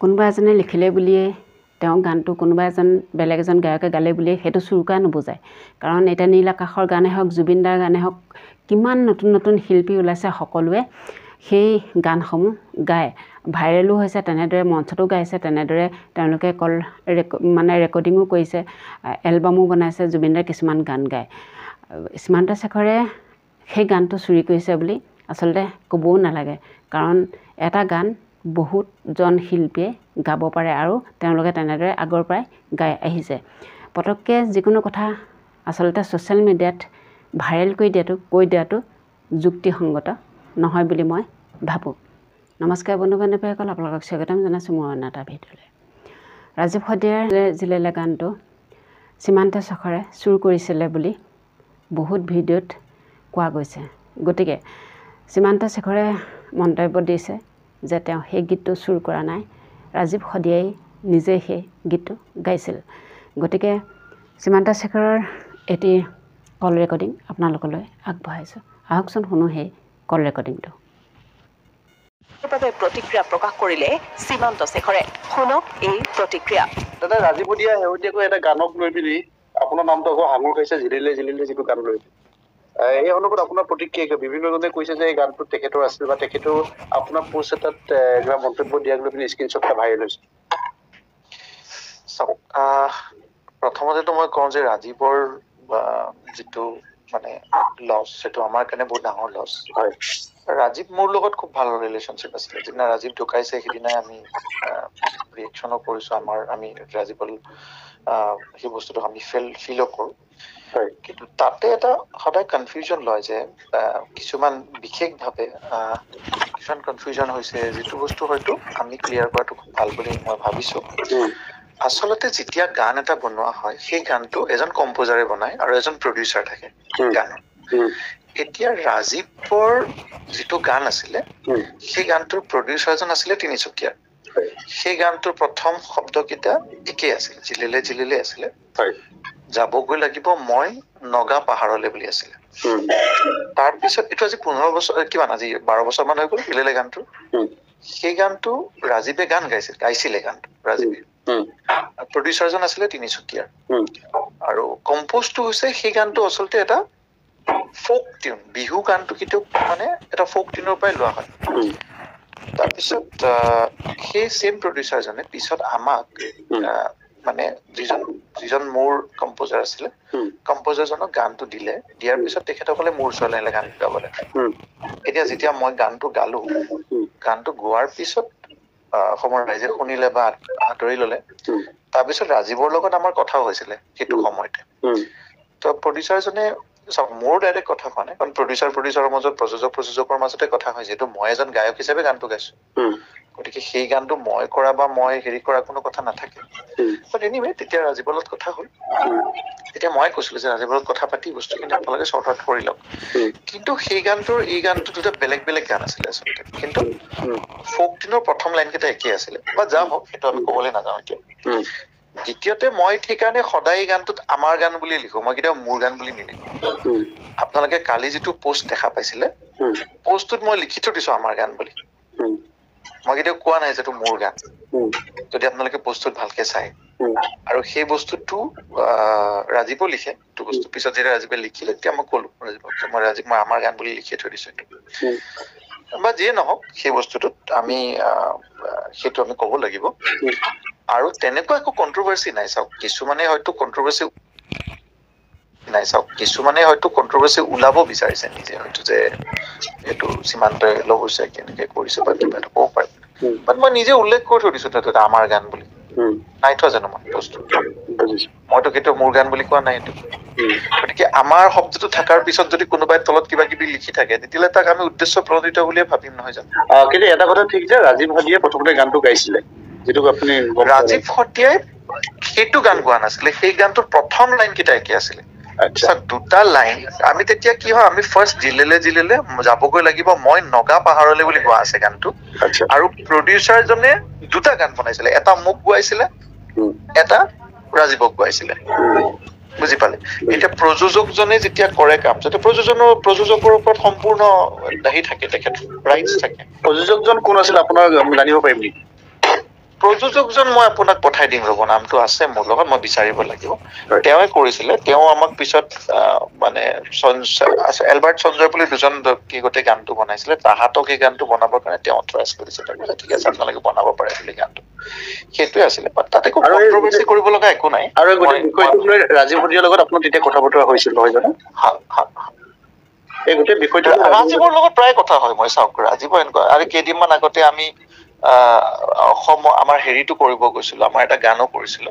কোনোবা এজনে লিখিলে বুলিয়ে তেওঁ গানটো কোনোবা এজন বেলেগ এজন গায়কে গালে বুলিয়ে সেইটো চুৰ কৰা নুবুজায়। কাৰণ এতিয়া নীল আকাশৰ গানেই হওক, জুবিন দাৰ গানেই হওক, কিমান নতুন নতুন শিল্পী ওলাইছে, সকলোৱে সেই গানসমূহ গায়, ভাইৰেলো হৈছে, তেনেদৰে মঞ্চতো গাইছে, তেনেদৰে তেওঁলোকে ৰেকৰ্ডিঙো কৰিছে, এলবামো বনাইছে, জুবিন দাৰ কিছুমান গান গায়। সীমান্ত শেখৰে সেই গানটো চুৰি কৰিছে বুলি আচলতে ক'বও নালাগে, কাৰণ এটা গান বহুতজন শিল্পীয়ে গাব পাৰে আৰু তেওঁলোকে তেনেদৰে আগৰ পৰাই গাই আহিছে। পটককৈ যিকোনো কথা আচলতে ছ'চিয়েল মিডিয়াত ভাইৰেল কৈ দিয়াটো যুক্তিসংগত নহয় বুলি মই ভাবোঁ। নমস্কাৰ বন্ধু বান্ধৱীসকল, আপোনালোকক স্বাগতম জনাইছোঁ মোৰ অন্য এটা ভিডিঅ'লৈ। ৰাজীৱ শদিয়াৰ জিলেলে গানটো সীমান্ত শেখৰে চুৰ কৰিছিলে বুলি বহুত ভিডিঅ'ত কোৱা গৈছে। গতিকে সীমান্ত শেখৰে মন্তব্য দিছে যে তেওঁ সেই গীতটো চুৰ কৰা নাই, ৰাজীৱ শদিয়াই নিজেই সেই গীতটো গাইছিল। গতিকে সীমান্ত শেখৰৰ এটি কল ৰেকৰ্ডিং আপোনালোকলৈ আগবঢ়াইছোঁ। আহকচোন শুনো সেই কল ৰেকৰ্ডিংটো। প্ৰতিক্ৰিয়া প্ৰকাশ কৰিলে সীমান্ত শেখৰে, শুনক এই প্ৰতিক্ৰিয়া। দাদা, ৰাজীৱ শদিয়া শেহতীয়াকৈ এটা গানক লৈ পিনি আপোনাৰ নামটো আকৌ সাঙুৰ খাইছে, জিলিলে জিলিলে যিটো গান লৈ এই অনুকূল আপোনাৰ প্ৰতিক্ৰিয়া। বিভিন্নজনে কৈছে যে এই গানটো তেখেতৰ আছিল বা তেখেতৰ আপোনাৰ পোষ্ট এটাত কিবা মন্তব্য দিয়াক লৈ পিনি স্ক্ৰীনশ্বট এটা ভাইৰেল হৈছে। প্ৰথমতেতো মই কওঁ যে ৰাজীৱৰ যিটো লছ, সেইটো আমাৰ কাৰণে বহুত ডাঙৰ লছ। হয়, ৰাজীৱ মোৰ লগত খুব ভাল ৰিলেশ্যনশ্বিপ আছিলে। যিদিনা ৰাজীৱ ঢুকাইছে সেইদিনাই আমি ৰিয়েকশ্যনো কৰিছো। আমি ৰাজীৱৰ সেই বস্তুটো আমি ফিলো কৰোঁ। কিন্তু তাতে এটা সদায় কনফিউজন লয় যে কিছুমান বিশেষভাৱে কিছুমান কনফিউজন হৈছে, যিটো বস্তু হয়তো আমি ক্লিয়াৰ কৰাটো খুব ভাল বুলি মই ভাবিছো। আচলতে যেতিয়া গান এটা বনোৱা হয়, সেই গানটো এজন কম্প'জাৰে বনায় আৰু এজন প্ৰডিউচাৰ থাকে গানৰ। এতিয়া ৰাজীৱৰ যিটো গান আছিলে, সেই গানটোৰ প্ৰডিউচাৰজন আছিলে তিনিচুকীয়াৰ। সেই গানটোৰ প্ৰথম শব্দকেইটা একেই আছিলে, জিলিলে জিলিলে আছিলে। যাবগৈ লাগিব মই নগা পাহাৰলে বুলি আছিলে। তাৰপিছত এইটো আজি 15 বছৰ, আজি 12 বছৰ মান হৈ গ'ল জিলিলে গানটো। সেই গানটো ৰাজীৱে গাইছিলে গানটো ৰাজীৱে। প্ৰডিউচাৰজন আছিলে তিনিচুকীয়াৰ। আৰু কম্প'জটো হৈছে, সেই গানটো আচলতে এটা ফ'ক টিউন। বিহু গানটো কেতিয়াও এটা ফ'ক টিউনৰ পৰাই লোৱা হয়। তাৰপিছত সেই চেম প্ৰডিউচাৰজনে পিছত আমাক যিজন মোৰ কম্প'জাৰ আছিলে, কম্প'জাৰজনক গানটো দিলে। দিয়াৰ পিছত তেখেতসকলে মোৰ ওচৰলৈ আহিলে গান গাবলৈ। এতিয়া যেতিয়া মই গানটো গালো, গানটো গোৱাৰ পিছত অসমৰ ৰাইজে শুনিলে বা আদৰি ললে, তাৰপিছত ৰাজীৱৰ লগত আমাৰ কথাও হৈছিলে সেইটো সময়তে। ত প্ৰডিউচাৰজনে মোৰ ডাইৰেক্ট কথা কোৱা নাই, কাৰণ প্ৰডিউচাৰৰ মাজত, প্ৰযোজকৰ মাজতে কথা হয়, যিহেতু মই এজন গায়ক হিচাপে গানটো গাইছো। গতিকে সেই গানটো মই কৰা বা মই হেৰি কৰা কোনো কথা নাথাকে। বাট এনিৱে, তেতিয়া ৰাজীৱৰ লগত কথা হ'ল। তেতিয়া মই কৈছিলো যে ৰাজীৱৰ লগত কথা পাতি বস্তুখিনি আপোনালোকে চৰ্ট আউট কৰি লওক। কিন্তু সেই গানটোৰ এই গানটো দুটা বেলেগ বেলেগ গান আছিলে আচলতে। কিন্তু ফ'ক টিউনৰ প্ৰথম লাইন কেইটা একেই আছিলে, বা যা হওক সেইটো আমি ক'বলৈ নাযাওঁ এতিয়া। দ্বিতীয়তে, মই সেইকাৰণে সদায় গানটোত আমাৰ গান বুলি লিখো, মই কেতিয়াও মোৰ গান বুলি নিলিখো। আপোনালোকে কালি যিটো পোষ্ট দেখা পাইছিলে, পোষ্টটোত মই লিখি থৈ দিছো আমাৰ গান বুলি। মই কেতিয়াও কোৱা নাই যে এইটো মোৰ গান, যদি আপোনালোকে পোষ্টটোত ভালকে চাই। আৰু সেই বস্তুটো ৰাজীৱো লিখে এইটো বস্তু। পিছত যেতিয়া ৰাজীৱে লিখিলে, তেতিয়া মই ক'লো ৰাজীৱক যে মই আমাৰ গান বুলি লিখি থৈ দিছো এইটো। বা যিয়ে নহওক, সেই বস্তুটোত সেইটো আমি ক'ব লাগিব। আৰু তেনেকুৱা একো কন্ট্ৰভাৰ্চি নাই। চাওক, কিছুমানে হয়তো কন্ট্ৰভাৰ্চি ওলাব বিচাৰিছে নিজে, হয়তো যে এইটো সীমান্তই লব হৈছে, কেনেকে কৰিছে বা কিবা এটা ক'ব পাৰে। বাট মই নিজে উল্লেখ কৰি থৈ দিছো তাতে আমাৰ গান বুলি। নাই থোৱা জানো মই বস্তু? মইতো কেতিয়াও মোৰ গান বুলি কোৱা নাই এইটো। গতিকে আমাৰ শব্দটো থকাৰ পিছত যদি কোনোবাই তলত কিবা কিবি লিখি থাকে, তেতিয়াহ'লে তাক আমি উদ্দেশ্য প্ৰণোদিত বুলিয়ে ভাবিম, নহয় জানো? কিন্তু এটা কথা ঠিক যে ৰাজীৱ শদিয়াই প্ৰথমতে গানটো গাইছিলে, যিটো আপুনি ৰাজীৱ শদিয়াই সেইটো গান গোৱা নাছিলে। সেই গানটোৰ প্ৰথম লাইন কেইটা একে আছিলে। দুটা লাইন আমি তেতিয়া কি হয়, আমি ফাৰ্ষ্ট জিলেলে জিলেলে যাবগৈ লাগিব মই নগা পাহাৰলৈ বুলি গোৱা আছে গানটো। আৰু প্ৰডিউচাৰজনে দুটা গান বনাইছিলে, এটা মোক গোৱাইছিলে, এটা ৰাজীৱক গোৱাইছিলে। বুজি পালে? এতিয়া প্ৰযোজকজনে যেতিয়া কৰে কাম, যেতিয়া প্ৰযোজকৰ ওপৰত সম্পূৰ্ণ হেৰি থাকে, তেখেত ৰাইটছ থাকে। প্ৰযোজকজন কোন আছিল আপোনাৰ জানিব পাৰিম নেকি? প্ৰযোজকজন মই আপোনাক পঠাই দিম ৰ'ব, নামটো আছে মোৰ লগত, মই বিচাৰিব লাগিব। তেওঁৱে কৰিছিলে, তেওঁ আমাক পিছত মানে এলবাৰ্ট সঞ্জয় বুলি দুজন ব্যক্তি গোটেই গানটো বনাইছিলে, তাহাঁতক এই গানটো বনাবৰ কাৰণে তেওঁ ট্ৰাষ্ট কৰিছে, ঠিক আছে আপোনালোকে বনাব পাৰে বুলি গানটো। সেইটোৱে আছিলে, তাতে একো কন্ট্ৰভাৰ্চি কৰিব লগা একো নাই। আৰু গোটেই বিষয়টোক লৈ ৰাজীৱ হৰিয়াৰ লগত আপোনাৰ তেতিয়া কথা বতৰা হৈছিল নহয় জানো? এই গোটেই বিষয়টো ৰাজীৱৰ লগত প্ৰায় কথা হয়, মই চাওক ৰাজীৱ এনেকুৱা। আৰু কেইদিনমান আগতে আমি অসম আমাৰ হেৰিটো কৰিব গৈছিলো, আমাৰ এটা গানো কৰিছিলো।